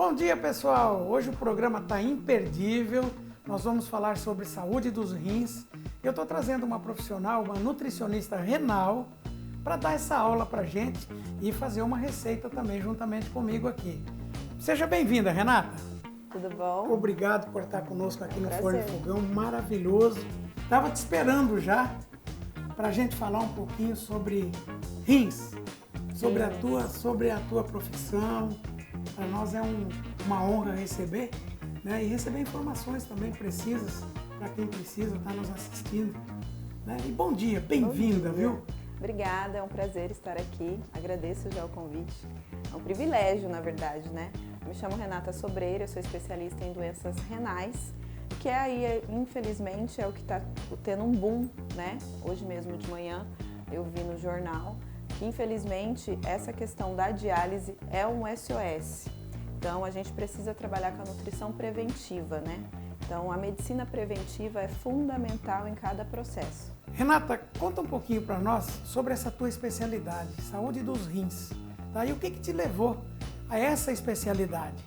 Bom dia, pessoal! Hoje o programa está imperdível. Nós vamos falar sobre saúde dos rins. Eu estou trazendo uma profissional, uma nutricionista renal, para dar essa aula para a gente e fazer uma receita também juntamente comigo aqui. Seja bem-vinda, Renata. Tudo bom? Obrigado por estar conosco aqui no Forno Prazer. e Fogão, maravilhoso. Estava te esperando já para a gente falar um pouquinho sobre rins, sobre a tua profissão. Para nós é uma honra receber, né? E receber informações também precisas para quem precisa estar nos assistindo, né? E bom dia, bem-vinda, viu? Obrigada, é um prazer estar aqui. Agradeço já o convite. É um privilégio, na verdade, né? Eu me chamo Renata Sobreira, eu sou especialista em doenças renais, que aí, infelizmente, é o que está tendo um boom, né? Hoje mesmo de manhã eu vi no jornal que, infelizmente, essa questão da diálise é um SOS. Então, a gente precisa trabalhar com a nutrição preventiva, né? Então, a medicina preventiva é fundamental em cada processo. Renata, conta um pouquinho para nós sobre essa tua especialidade, saúde dos rins. Tá? E o que te levou a essa especialidade?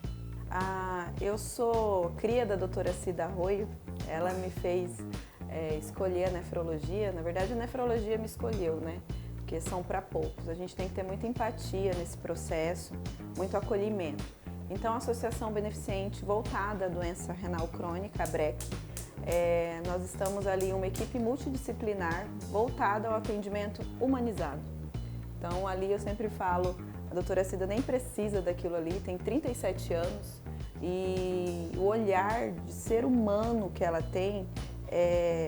Eu sou cria da doutora Cida Arroio. Ela me fez escolher a nefrologia. Na verdade, a nefrologia me escolheu, né? Porque são para poucos. A gente tem que ter muita empatia nesse processo, muito acolhimento. Então, a Associação Beneficente voltada à doença renal crônica, a BREC, nós estamos ali uma equipe multidisciplinar voltada ao atendimento humanizado. Então, ali eu sempre falo, a doutora Cida nem precisa daquilo ali, tem 37 anos e o olhar de ser humano que ela tem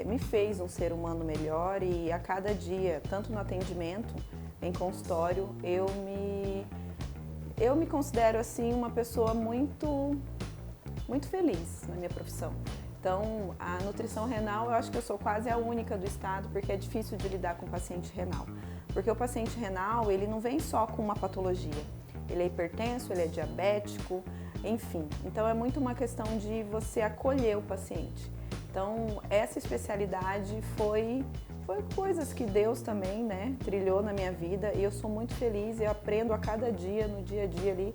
me fez um ser humano melhor e a cada dia, tanto no atendimento, em consultório, eu me considero assim uma pessoa muito feliz na minha profissão. Então, a nutrição renal, eu acho que eu sou quase a única do estado, porque é difícil de lidar com o paciente renal. Porque o paciente renal, ele não vem só com uma patologia. Ele é hipertenso, ele é diabético, enfim. Então, é muito uma questão de você acolher o paciente. Então, essa especialidade foi coisas que Deus também, né, trilhou na minha vida e eu sou muito feliz, eu aprendo a cada dia, no dia a dia ali,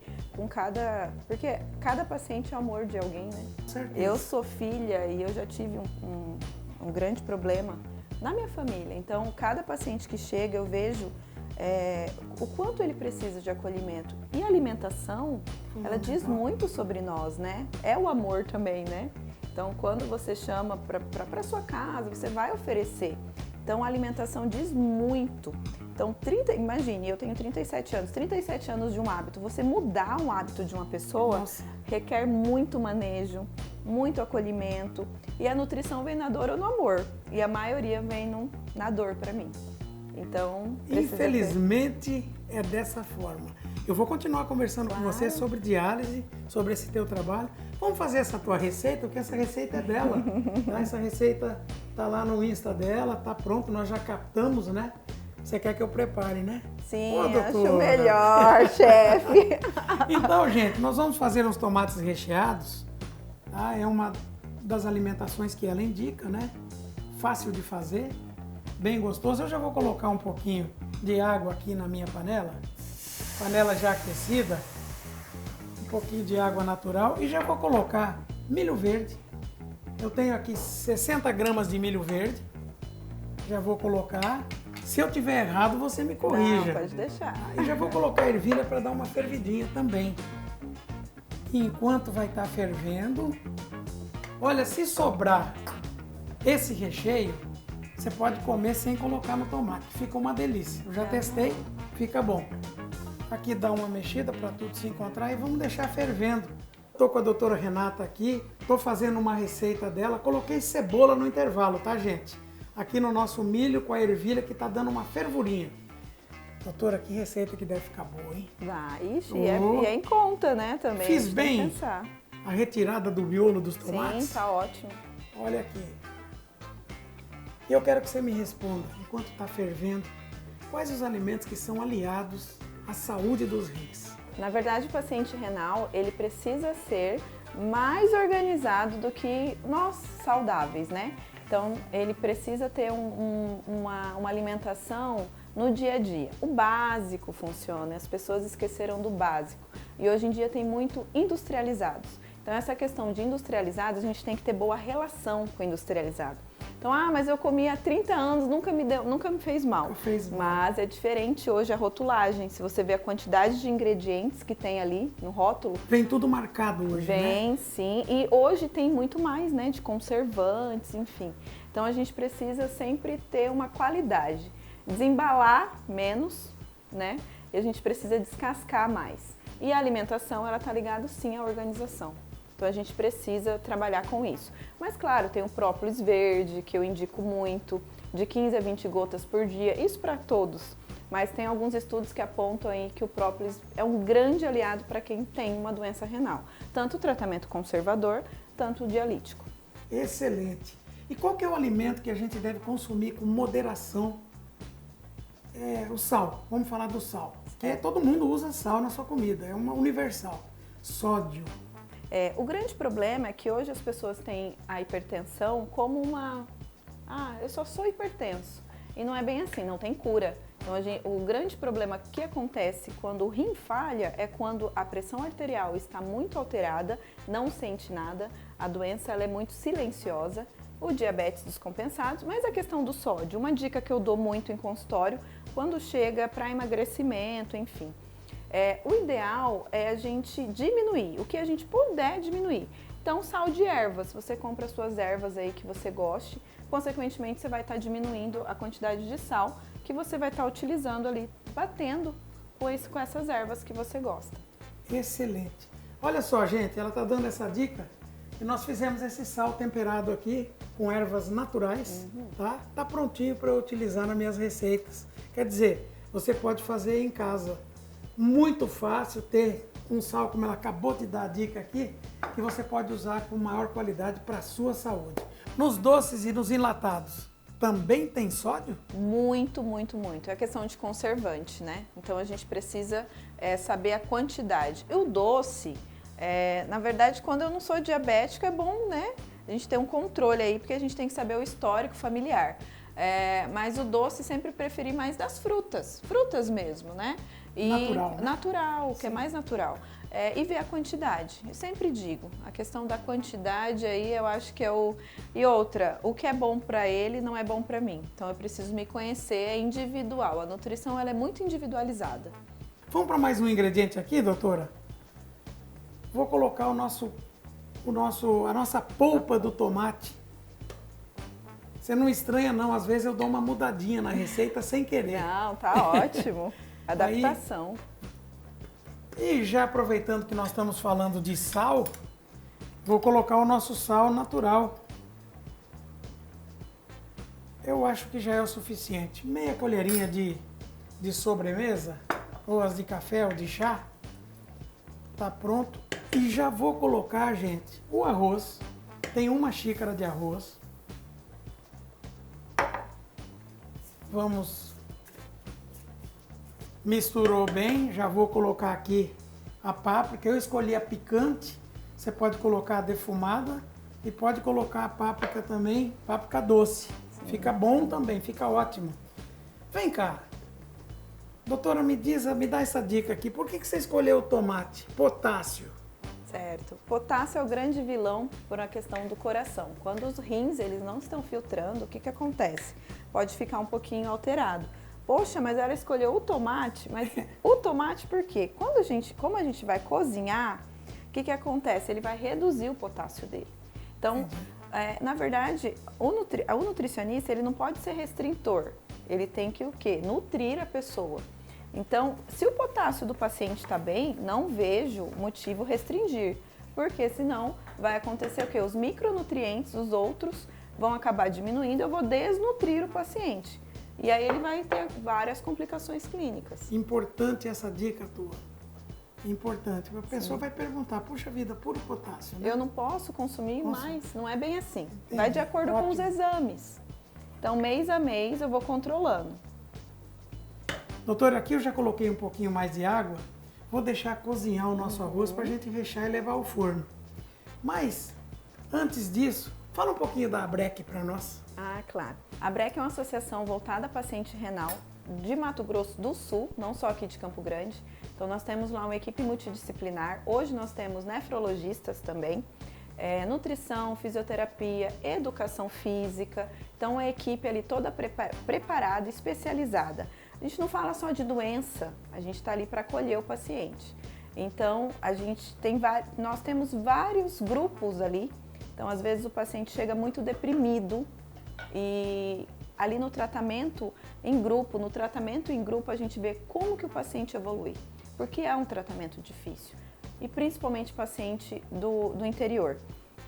porque cada paciente é o amor de alguém, né? Certeza. Eu sou filha e eu já tive um grande problema na minha família, então cada paciente que chega eu vejo o quanto ele precisa de acolhimento. E a alimentação, ela diz muito sobre nós, né? É o amor também, né? Então, quando você chama para sua casa, você vai oferecer. Então, a alimentação diz muito. Então, imagine, eu tenho 37 anos de um hábito. Você mudar um hábito de uma pessoa requer muito manejo, muito acolhimento. E a nutrição vem na dor ou no amor. E a maioria vem na dor para mim. Então, infelizmente, é dessa forma. Eu vou continuar conversando com você sobre diálise, sobre esse teu trabalho. Vamos fazer essa tua receita, porque essa receita é dela. Tá? Essa receita tá lá no Insta dela, tá pronto, nós já captamos, né? Você quer que eu prepare, né? Sim, acho melhor, chefe. Então, gente, nós vamos fazer uns tomates recheados. Tá? É uma das alimentações que ela indica, né? Fácil de fazer, bem gostoso. Eu já vou colocar um pouquinho de água aqui na minha panela. Panela já aquecida, um pouquinho de água natural e já vou colocar milho verde. Eu tenho aqui 60 gramas de milho verde, já vou colocar. Se eu tiver errado, você me corrija. Não, pode deixar. E já vou colocar ervilha para dar uma fervidinha também. E enquanto vai estar fervendo, olha, se sobrar esse recheio, você pode comer sem colocar no tomate, fica uma delícia. Eu já testei, fica bom. Aqui dá uma mexida para tudo se encontrar e vamos deixar fervendo. Estou com a doutora Renata aqui, estou fazendo uma receita dela, coloquei cebola no intervalo, tá, gente? Aqui no nosso milho com a ervilha que está dando uma fervurinha. Doutora, que receita que deve ficar boa, hein? Ixi, e é em conta, né, também. Fiz bem a retirada do miolo dos tomates? Sim, tá ótimo. Olha aqui. E eu quero que você me responda, enquanto está fervendo, quais os alimentos que são aliados à saúde dos rins? Na verdade, o paciente renal, ele precisa ser mais organizado do que nós saudáveis, né? Então, ele precisa ter uma alimentação no dia a dia. O básico funciona, as pessoas esqueceram do básico. E hoje em dia tem muito industrializados. Então essa questão de industrializados, a gente tem que ter boa relação com o industrializado. Então, mas eu comi há 30 anos, nunca me fez mal. Mas é diferente hoje a rotulagem. Se você vê a quantidade de ingredientes que tem ali no rótulo... Vem tudo marcado hoje, né? Vem, sim. E hoje tem muito mais, né? De conservantes, enfim. Então, a gente precisa sempre ter uma qualidade. Desembalar menos, né? E a gente precisa descascar mais. E a alimentação, ela tá ligada, sim, à organização. Então a gente precisa trabalhar com isso. Mas claro, tem o própolis verde, que eu indico muito, de 15 a 20 gotas por dia, isso para todos. Mas tem alguns estudos que apontam aí que o própolis é um grande aliado para quem tem uma doença renal. Tanto o tratamento conservador, tanto o dialítico. Excelente. E qual que é o alimento que a gente deve consumir com moderação? O sal. Vamos falar do sal. Que todo mundo usa sal na sua comida, é uma universal. Sódio. O grande problema é que hoje as pessoas têm a hipertensão como eu só sou hipertenso. E não é bem assim, não tem cura. Então, o grande problema que acontece quando o rim falha é quando a pressão arterial está muito alterada, não sente nada, a doença ela é muito silenciosa, o diabetes descompensado, mas a questão do sódio, uma dica que eu dou muito em consultório, quando chega para emagrecimento, enfim. O ideal é a gente diminuir, o que a gente puder diminuir. Então, sal de ervas, você compra suas ervas aí que você goste, consequentemente você vai estar diminuindo a quantidade de sal que você vai estar utilizando ali, batendo com essas ervas que você gosta. Excelente. Olha só, gente, ela está dando essa dica e nós fizemos esse sal temperado aqui com ervas naturais, tá? Tá prontinho para eu utilizar nas minhas receitas. Quer dizer, você pode fazer em casa. Muito fácil ter um sal, como ela acabou de dar a dica aqui, que você pode usar com maior qualidade para a sua saúde. Nos doces e nos enlatados, também tem sódio? Muito, muito, muito. É questão de conservante, né? Então a gente precisa saber a quantidade. O doce, na verdade, quando eu não sou diabética, é bom, né? A gente ter um controle aí, porque a gente tem que saber o histórico familiar. Mas o doce sempre preferi mais das frutas mesmo, né? Natural, o que é mais natural. E ver a quantidade. Eu sempre digo, a questão da quantidade aí eu acho que é o... E outra, o que é bom para ele não é bom para mim. Então eu preciso me conhecer, é individual. A nutrição ela é muito individualizada. Vamos para mais um ingrediente aqui, doutora? Vou colocar a nossa polpa do tomate. Você não estranha não, às vezes eu dou uma mudadinha na receita sem querer. Não, tá ótimo. Adaptação. E já aproveitando que nós estamos falando de sal, vou colocar o nosso sal natural. Eu acho que já é o suficiente. Meia colherinha de sobremesa, ou as de café ou de chá. Tá pronto. E já vou colocar, gente, o arroz. Tem uma xícara de arroz. Vamos, misturou bem, já vou colocar aqui a páprica. Eu escolhi a picante, você pode colocar a defumada e pode colocar a páprica também, páprica doce. Sim. Fica bom também, fica ótimo. Vem cá, doutora, me dá essa dica aqui, por que você escolheu o tomate? Potássio. Certo. Potássio é o grande vilão por uma questão do coração. Quando os rins eles não estão filtrando, o que acontece? Pode ficar um pouquinho alterado. Poxa, mas ela escolheu o tomate, mas o tomate por quê? Como a gente vai cozinhar, o que acontece? Ele vai reduzir o potássio dele. Então, na verdade, o nutricionista ele não pode ser restritor. Ele tem que o quê? Nutrir a pessoa. Então, se o potássio do paciente está bem, não vejo motivo restringir, porque senão vai acontecer o quê? Os micronutrientes, os outros, vão acabar diminuindo, eu vou desnutrir o paciente. E aí ele vai ter várias complicações clínicas. Importante essa dica tua. Importante. A pessoa vai perguntar, puxa vida, puro potássio, né? Eu não posso consumir mais, não é bem assim. Entendi. Vai de acordo com os exames. Então, mês a mês eu vou controlando. Doutora, aqui eu já coloquei um pouquinho mais de água. Vou deixar cozinhar o nosso arroz para a gente rechear e levar ao forno. Mas, antes disso, fala um pouquinho da ABREC para nós. Ah, claro. A ABREC é uma associação voltada a paciente renal. de Mato Grosso do Sul, não só aqui de Campo Grande. Então nós temos lá uma equipe multidisciplinar. Hoje nós temos nefrologistas também, nutrição, fisioterapia, educação física. Então a equipe ali toda preparada, especializada. A gente não fala só de doença, a gente está ali para acolher o paciente. Então nós temos vários grupos ali. Então às vezes o paciente chega muito deprimido e ali no tratamento em grupo a gente vê como que o paciente evolui, porque é um tratamento difícil e principalmente paciente do interior.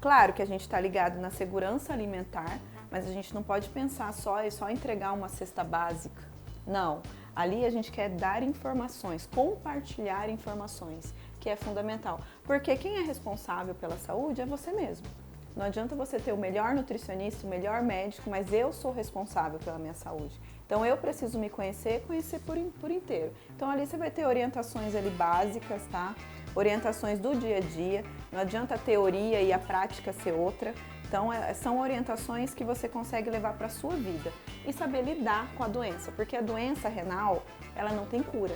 Claro que a gente está ligado na segurança alimentar, mas a gente não pode pensar só entregar uma cesta básica. Não, ali a gente quer dar informações, compartilhar informações, que é fundamental, porque quem é responsável pela saúde é você mesmo. Não adianta você ter o melhor nutricionista, o melhor médico, mas eu sou responsável pela minha saúde. Então eu preciso me conhecer por inteiro. Então ali você vai ter orientações ali básicas, tá? Orientações do dia a dia. Não adianta a teoria e a prática ser outra. Então são orientações que você consegue levar para a sua vida e saber lidar com a doença, porque a doença renal, ela não tem cura.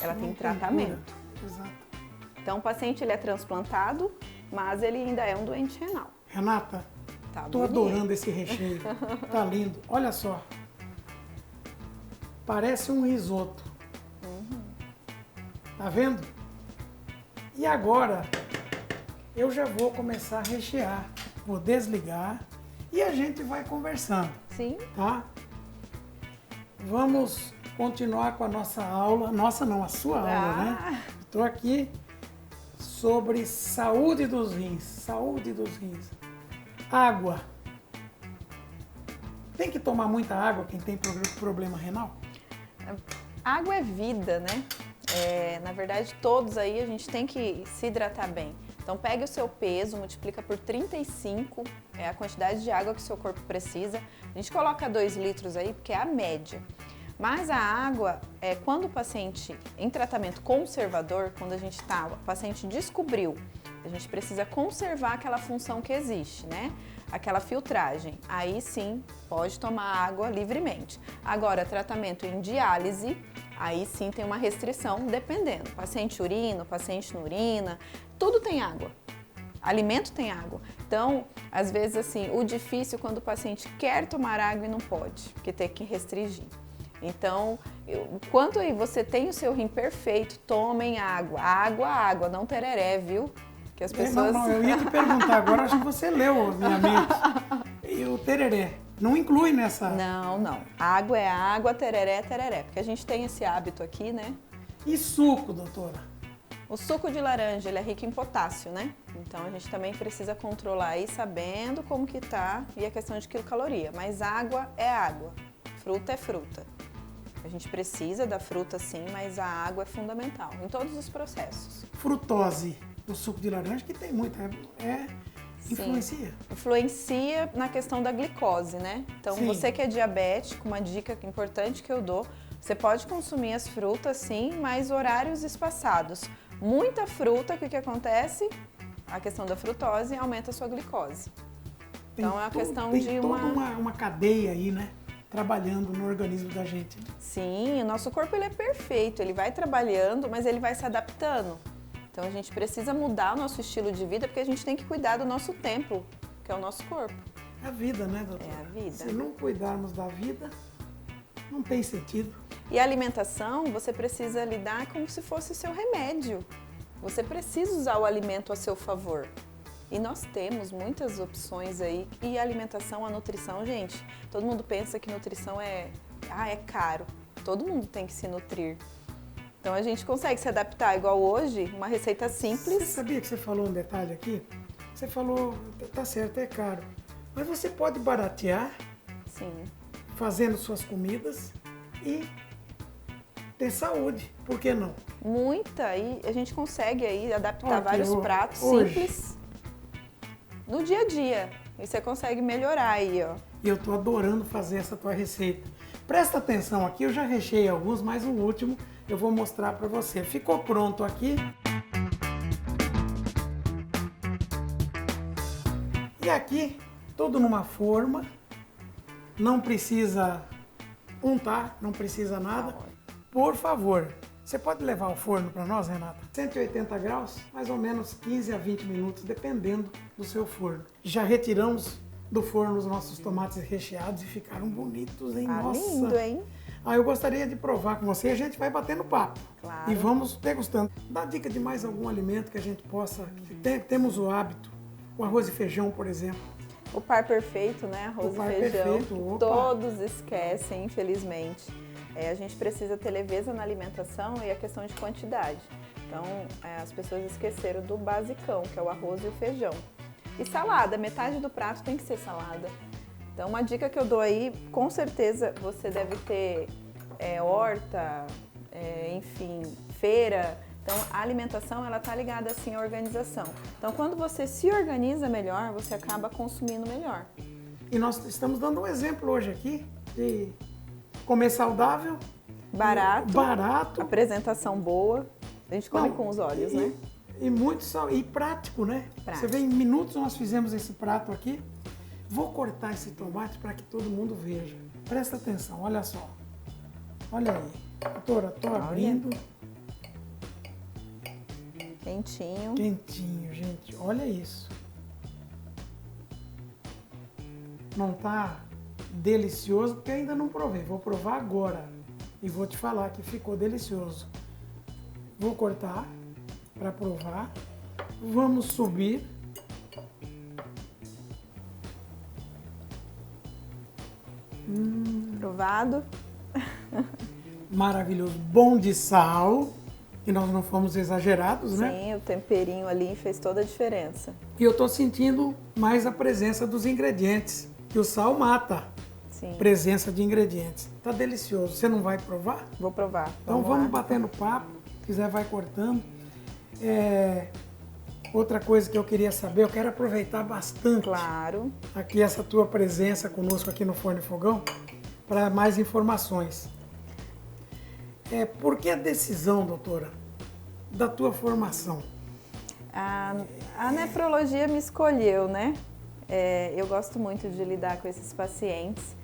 Ela tem tratamento. Exato. Então o paciente ele é transplantado, mas ele ainda é um doente renal. Renata, tô adorando esse recheio. Tá lindo. Olha só. Parece um risoto. Tá vendo? E agora eu já vou começar a rechear. Vou desligar e a gente vai conversando. Sim. Tá? Vamos continuar com a nossa aula. Nossa não, a sua aula, né? Estou aqui sobre saúde dos rins. Saúde dos rins. Água. Tem que tomar muita água quem tem problema renal? Água é vida, né? Na verdade, todos aí a gente tem que se hidratar bem. Então, pegue o seu peso, multiplica por 35, é a quantidade de água que o seu corpo precisa. A gente coloca 2 litros aí, porque é a média. Mas a água, quando o paciente em tratamento conservador, quando o paciente descobriu, a gente precisa conservar aquela função que existe, né? Aquela filtragem. Aí sim, pode tomar água livremente. Agora, tratamento em diálise, aí sim tem uma restrição, dependendo. Paciente urina, paciente não urina, tudo tem água. Alimento tem água. Então, às vezes assim, o difícil é quando o paciente quer tomar água e não pode, porque tem que restringir. Então, enquanto aí você tem o seu rim perfeito, tomem água. Água, não tereré, viu? Que as pessoas... Não, eu ia te perguntar agora, acho que você leu a minha mente. E o tereré, não inclui nessa... Não. Água é água, tereré é tereré. Porque a gente tem esse hábito aqui, né? E suco, doutora? O suco de laranja, ele é rico em potássio, né? Então a gente também precisa controlar aí, sabendo como que tá e a questão de quilocaloria. Mas água é água, fruta é fruta. A gente precisa da fruta sim, mas a água é fundamental em todos os processos. Frutose, o suco de laranja, que tem muita, influencia? Sim, influencia na questão da glicose, né? Então sim. Você que é diabético, uma dica importante que eu dou, você pode consumir as frutas sim, mas horários espaçados. Muita fruta, o que acontece? A questão da frutose aumenta a sua glicose. Então é uma questão de Tem toda uma cadeia aí, né? Trabalhando no organismo da gente. Sim, o nosso corpo ele é perfeito, ele vai trabalhando, mas ele vai se adaptando. Então a gente precisa mudar o nosso estilo de vida, porque a gente tem que cuidar do nosso templo, que é o nosso corpo. É a vida, né, doutora? É a vida. Se não cuidarmos da vida, não tem sentido. E a alimentação, você precisa lidar como se fosse o seu remédio. Você precisa usar o alimento a seu favor. E nós temos muitas opções aí. E a alimentação, a nutrição, gente, todo mundo pensa que nutrição é caro. Todo mundo tem que se nutrir. Então a gente consegue se adaptar, igual hoje, uma receita simples. Você sabia que você falou um detalhe aqui? Você falou, tá certo, é caro. Mas você pode baratear, sim, fazendo suas comidas e ter saúde. Por que não? Muita. E a gente consegue aí adaptar vários pratos simples no dia a dia. E você consegue melhorar aí, ó. E eu tô adorando fazer essa tua receita. Presta atenção aqui, eu já recheei alguns, mas o último eu vou mostrar para você. Ficou pronto aqui. E aqui, tudo numa forma. Não precisa untar, não precisa nada. Por favor, você pode levar o forno para nós, Renata? 180 graus, mais ou menos 15 a 20 minutos, dependendo do seu forno. Já retiramos do forno os nossos tomates recheados e ficaram bonitos, hein? Nossa! Lindo, hein? Eu gostaria de provar com você, a gente vai batendo papo. Claro. E vamos degustando. Dá dica de mais algum alimento que a gente possa... Temos o hábito, o arroz e feijão, por exemplo. O par perfeito, né? Arroz e feijão. Perfeito. Todos esquecem, infelizmente. A gente precisa ter leveza na alimentação e a questão de quantidade. Então, as pessoas esqueceram do basicão, que é o arroz e o feijão. E salada, metade do prato tem que ser salada. Então, uma dica que eu dou aí, com certeza você deve ter horta, enfim, feira. Então, a alimentação, ela tá ligada, assim, à organização. Então, quando você se organiza melhor, você acaba consumindo melhor. E nós estamos dando um exemplo hoje aqui de comer saudável. Barato. Apresentação boa. A gente come com os olhos, né? E prático, né? Prático. Você vê, em minutos nós fizemos esse prato aqui. Vou cortar esse tomate para que todo mundo veja. Presta atenção, olha só. Olha aí. Doutora, tô abrindo. Quentinho. Quentinho, gente. Olha isso. Não tá delicioso porque ainda não provei. Vou provar agora. E vou te falar que ficou delicioso. Vou cortar para provar. Vamos subir. Provado. Maravilhoso. Bom de sal. E nós não fomos exagerados, né? Sim, o temperinho ali fez toda a diferença. E eu tô sentindo mais a presença dos ingredientes. Que o sal mata. Sim. Presença de ingredientes. Tá delicioso. Você não vai provar? Vou provar. Então vamos batendo papo. Se quiser, vai cortando. Outra coisa que eu queria saber, eu quero aproveitar bastante. Claro. Aqui essa tua presença conosco aqui no Forno e Fogão para mais informações. Por que a decisão, doutora, da tua formação? A nefrologia me escolheu, né? Eu gosto muito de lidar com esses pacientes.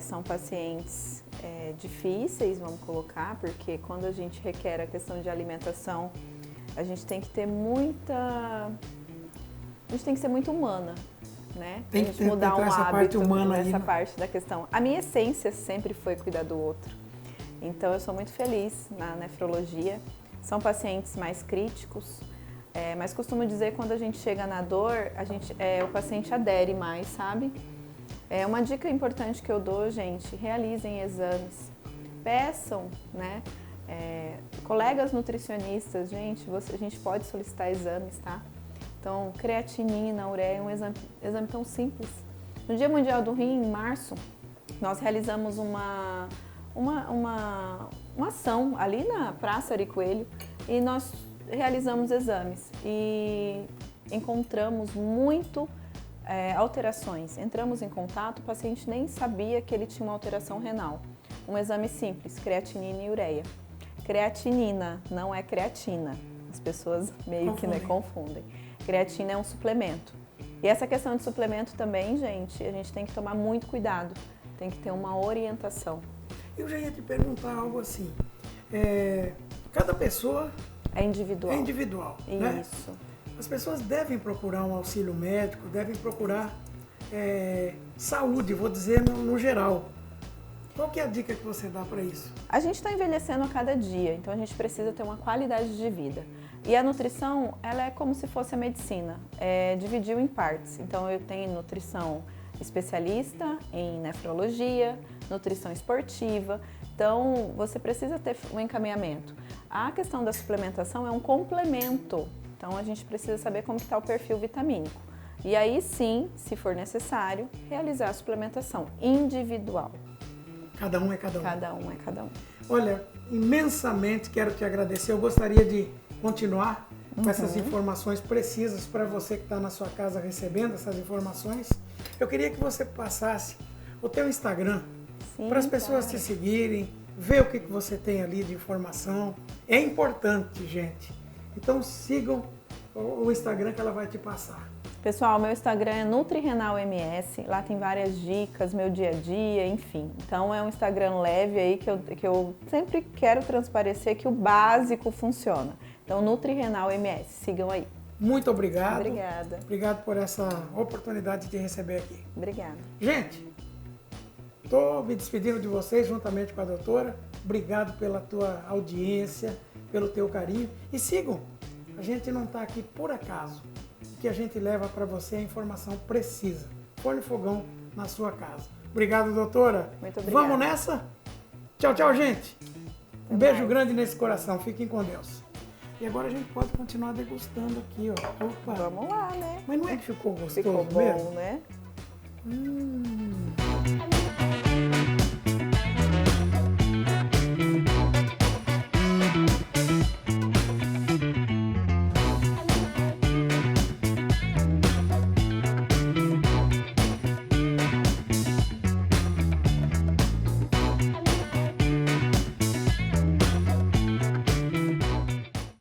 São pacientes difíceis, vamos colocar, porque quando a gente requer a questão de alimentação, a gente tem que ter a gente tem que ser muito humana, né? Tem que mudar um hábito parte humana nessa aí, parte da questão. A minha essência sempre foi cuidar do outro. Então, eu sou muito feliz na nefrologia. São pacientes mais críticos, mas costumo dizer que quando a gente chega na dor, o paciente adere mais, sabe? Uma dica importante que eu dou, gente, realizem exames. Peçam, né? Colegas nutricionistas, gente, a gente pode solicitar exames, tá? Então, creatinina, ureia, é um exame tão simples. No Dia Mundial do Rim, em março, nós realizamos uma ação ali na Praça Ari Coelho e nós realizamos exames e encontramos alterações. Entramos em contato, o paciente nem sabia que ele tinha uma alteração renal. Um exame simples, creatinina e ureia. Creatinina não é creatina, as pessoas meio que confundem. Creatina é um suplemento. E essa questão de suplemento também, gente, a gente tem que tomar muito cuidado, tem que ter uma orientação. Eu já ia te perguntar algo assim, cada pessoa é individual. É individual, né? Isso. As pessoas devem procurar um auxílio médico, devem procurar saúde, vou dizer no geral. Qual que é a dica que você dá para isso? A gente está envelhecendo a cada dia, então a gente precisa ter uma qualidade de vida. E a nutrição, ela é como se fosse a medicina, dividiu em partes. Então eu tenho nutrição especialista em nefrologia, nutrição esportiva, então você precisa ter um encaminhamento. A questão da suplementação é um complemento, então a gente precisa saber como está o perfil vitamínico. E aí sim, se for necessário, realizar a suplementação individual. Cada um é cada um. Cada um é cada um. Olha, imensamente quero te agradecer. Eu gostaria de continuar com essas informações precisas para você que está na sua casa recebendo essas informações. Eu queria que você passasse o teu Instagram para as pessoas te seguirem, ver o que você tem ali de informação. É importante, gente. Então sigam o Instagram que ela vai te passar. Pessoal, meu Instagram é NutriRenalMS, lá tem várias dicas, meu dia a dia, enfim. Então é um Instagram leve aí que eu sempre quero transparecer que o básico funciona. Então NutriRenalMS, sigam aí. Muito obrigado. Obrigada. Obrigado por essa oportunidade de te receber aqui. Obrigada. Gente, estou me despedindo de vocês juntamente com a doutora. Obrigado pela tua audiência, pelo teu carinho. E sigam, a gente não está aqui por acaso, que a gente leva para você a informação precisa. Forno e fogão na sua casa. Obrigado, doutora. Muito obrigada. Vamos nessa? Tchau, tchau, gente. Um beijo grande nesse coração. Fiquem com Deus. E agora a gente pode continuar degustando aqui, ó. Opa. Vamos lá, né? Mas não é que ficou gostoso Ficou bom, mesmo? né?